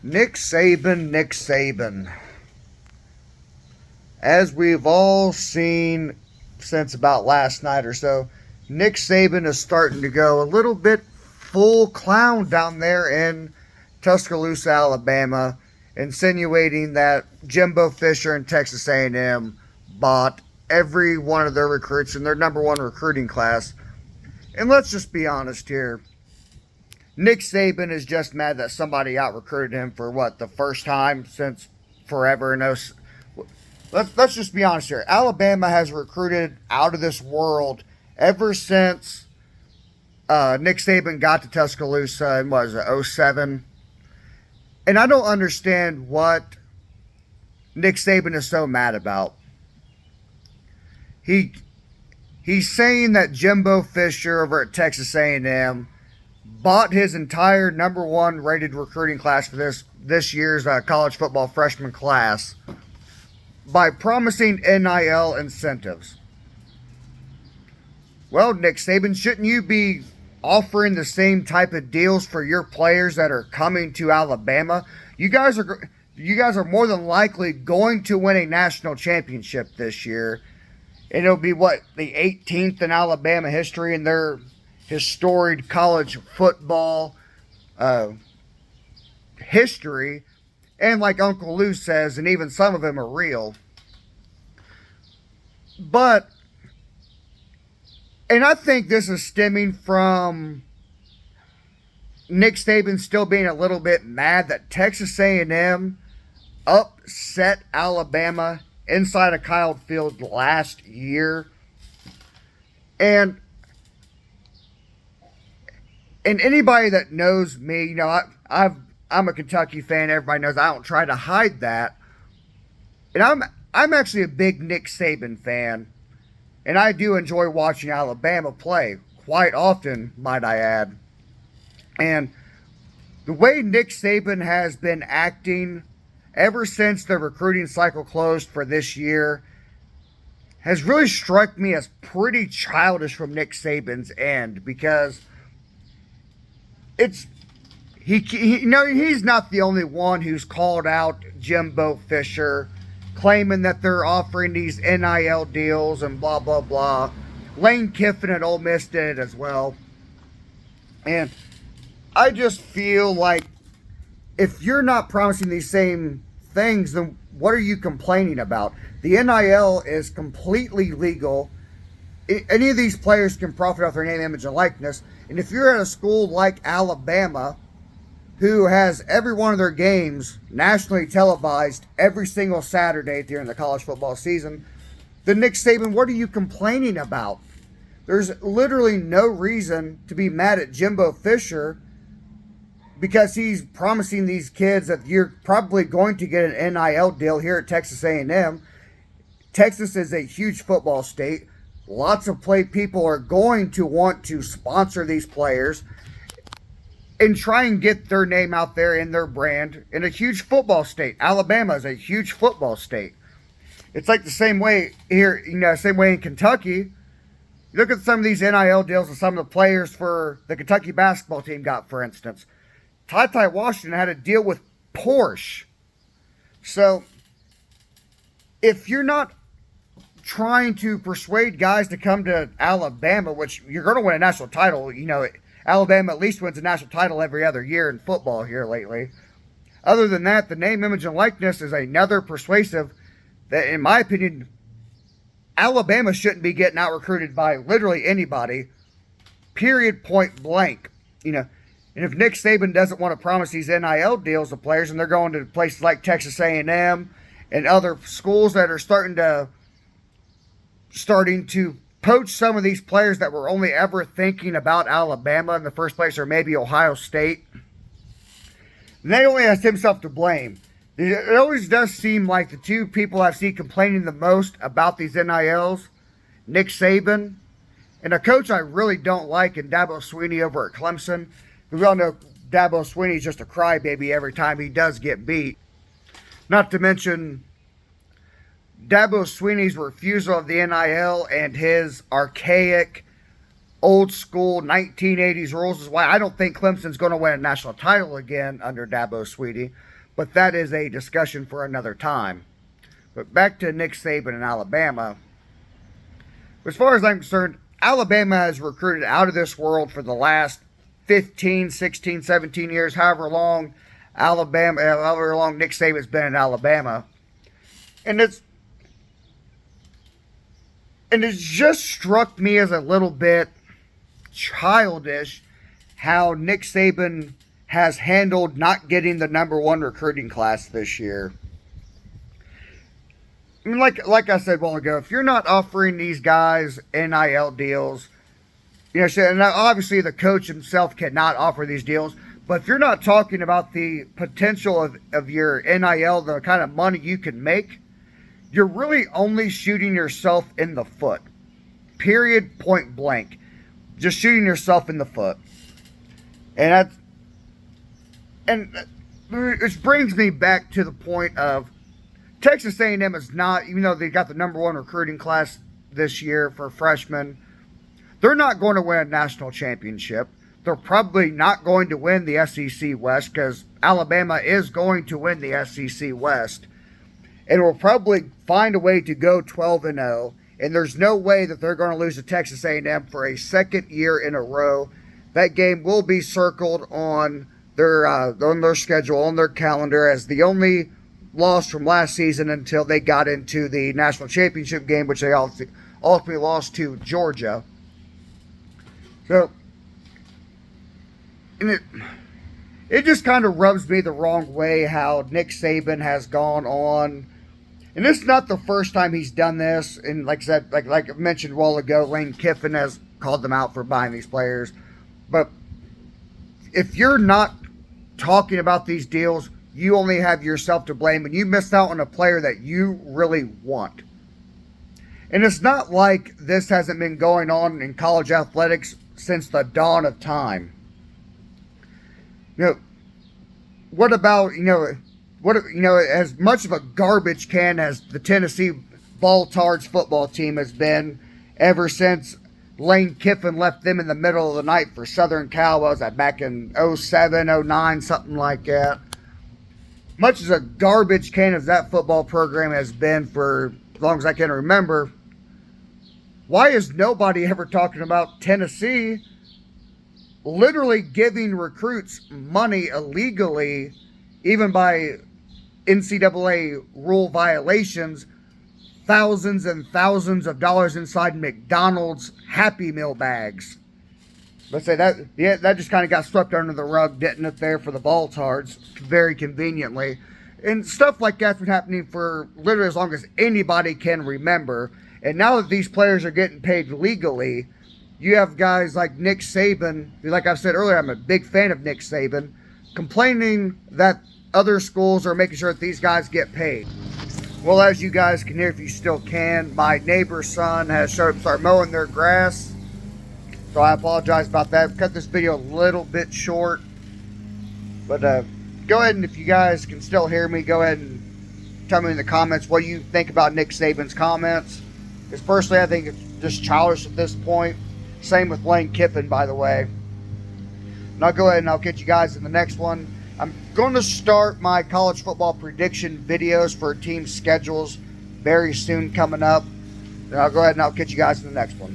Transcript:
Nick Saban, Nick Saban. As we've all seen since about last night or so, Nick Saban is starting to go a little bit full clown down there in Tuscaloosa, Alabama, insinuating that Jimbo Fisher and Texas A&M bought every one of their recruits in their number one recruiting class. And let's just be honest here. Nick Saban is just mad that somebody out recruited him for the first time since forever. No, let's just be honest here. Alabama has recruited out of this world ever since Nick Saban got to Tuscaloosa in, what was it, 07? And I don't understand what Nick Saban is so mad about. He's saying that Jimbo Fisher over at Texas A&M bought his entire number one rated recruiting class for this year's college football freshman class by promising NIL incentives. Well, Nick Saban, shouldn't you be offering the same type of deals for your players that are coming to Alabama? You guys are more than likely going to win a national championship this year. And it'll be the 18th in Alabama history in their historied college football history. And like Uncle Lou says, and even some of them are real. And I think this is stemming from Nick Saban still being a little bit mad that Texas A&M upset Alabama inside of Kyle Field last year. And anybody that knows me, I'm a Kentucky fan. Everybody knows I don't try to hide that. And I'm actually a big Nick Saban fan. And I do enjoy watching Alabama play quite often, might I add. And the way Nick Saban has been acting ever since the recruiting cycle closed for this year has really struck me as pretty childish from Nick Saban's end, because he's not the only one who's called out Jimbo Fisher, claiming that they're offering these NIL deals and blah, blah, blah. Lane Kiffin at Ole Miss did it as well. And I just feel like if you're not promising these same things, then what are you complaining about? The NIL is completely legal. Any of these players can profit off their name, image, and likeness. And if you're at a school like Alabama, who has every one of their games nationally televised every single Saturday during the college football season, then Nick Saban, what are you complaining about? There's literally no reason to be mad at Jimbo Fisher because he's promising these kids that you're probably going to get an NIL deal here at Texas A&M. Texas is a huge football state. Lots of people are going to want to sponsor these players and try and get their name out there in their brand in a huge football state. Alabama is a huge football state. It's like the same way here, same way in Kentucky. You look at some of these NIL deals that some of the players for the Kentucky basketball team got, for instance. Ty Washington had a deal with Porsche. So, if you're not trying to persuade guys to come to Alabama, which you're going to win a national title, Alabama at least wins a national title every other year in football here lately. Other than that, the name, image, and likeness is another persuasive that, in my opinion, Alabama shouldn't be getting out recruited by literally anybody. Period, point blank. And if Nick Saban doesn't want to promise these NIL deals to players, and they're going to places like Texas A&M and other schools that are starting to poach some of these players that were only ever thinking about Alabama in the first place, or maybe Ohio State, they only has himself to blame. It always does seem like the two people I see complaining the most about these NILs, Nick Saban and a coach I really don't like, in Dabo Swinney over at Clemson. We all know Dabo Swinney is just a crybaby every time he does get beat. Not to mention Dabo Swinney's refusal of the NIL and his archaic old school 1980s rules is why I don't think Clemson's going to win a national title again under Dabo Swinney. But that is a discussion for another time. But back to Nick Saban in Alabama. As far as I'm concerned, Alabama has recruited out of this world for the last 15, 16, 17 years, however long Nick Saban's been in Alabama. And it's just struck me as a little bit childish how Nick Saban has handled not getting the #1 recruiting class this year. I mean, like I said a while ago, if you're not offering these guys NIL deals, you know, and obviously the coach himself cannot offer these deals, but if you're not talking about the potential of your NIL, the kind of money you can make, you're really only shooting yourself in the foot. Period, point blank. Just shooting yourself in the foot. And which brings me back to the point of Texas A&M is not, even though they got the #1 recruiting class this year for freshmen, they're not going to win a national championship. They're probably not going to win the SEC West because Alabama is going to win the SEC West. And will probably find a way to go 12-0. And there's no way that they're going to lose to Texas A&M for a second year in a row. That game will be circled on their schedule, on their calendar, as the only loss from last season until they got into the national championship game, which they ultimately lost to Georgia. So, and it just kind of rubs me the wrong way how Nick Saban has gone on. And this is not the first time he's done this. And like I said, like I mentioned a while ago, Lane Kiffin has called them out for buying these players. But if you're not talking about these deals, you only have yourself to blame, and you missed out on a player that you really want. And it's not like this hasn't been going on in college athletics since the dawn of time. You know, what about, as much of a garbage can as the Tennessee Baltards football team has been ever since Lane Kiffin left them in the middle of the night for Southern Cal, was that back in 07, 09, something like that. Much as a garbage can as that football program has been for as long as I can remember, why is nobody ever talking about Tennessee literally giving recruits money illegally, even by NCAA rule violations, thousands and thousands of dollars inside McDonald's Happy Meal bags? Let's say that, yeah, that just kind of got swept under the rug, didn't it, there for the Baltards, very conveniently. And stuff like that's been happening for literally as long as anybody can remember. And now that these players are getting paid legally, you have guys like Nick Saban, who, like I said earlier, I'm a big fan of Nick Saban, complaining that other schools are making sure that these guys get paid. Well, as you guys can hear, if you still can, my neighbor's son has showed up to start mowing their grass. So I apologize about that. I've cut this video a little bit short. But go ahead, and if you guys can still hear me, go ahead and tell me in the comments what you think about Nick Saban's comments. Because personally, I think it's just childish at this point. Same with Lane Kiffin, by the way. And I'll go ahead and I'll catch you guys in the next one. I'm going to start my college football prediction videos for team schedules very soon coming up. And I'll go ahead and I'll catch you guys in the next one.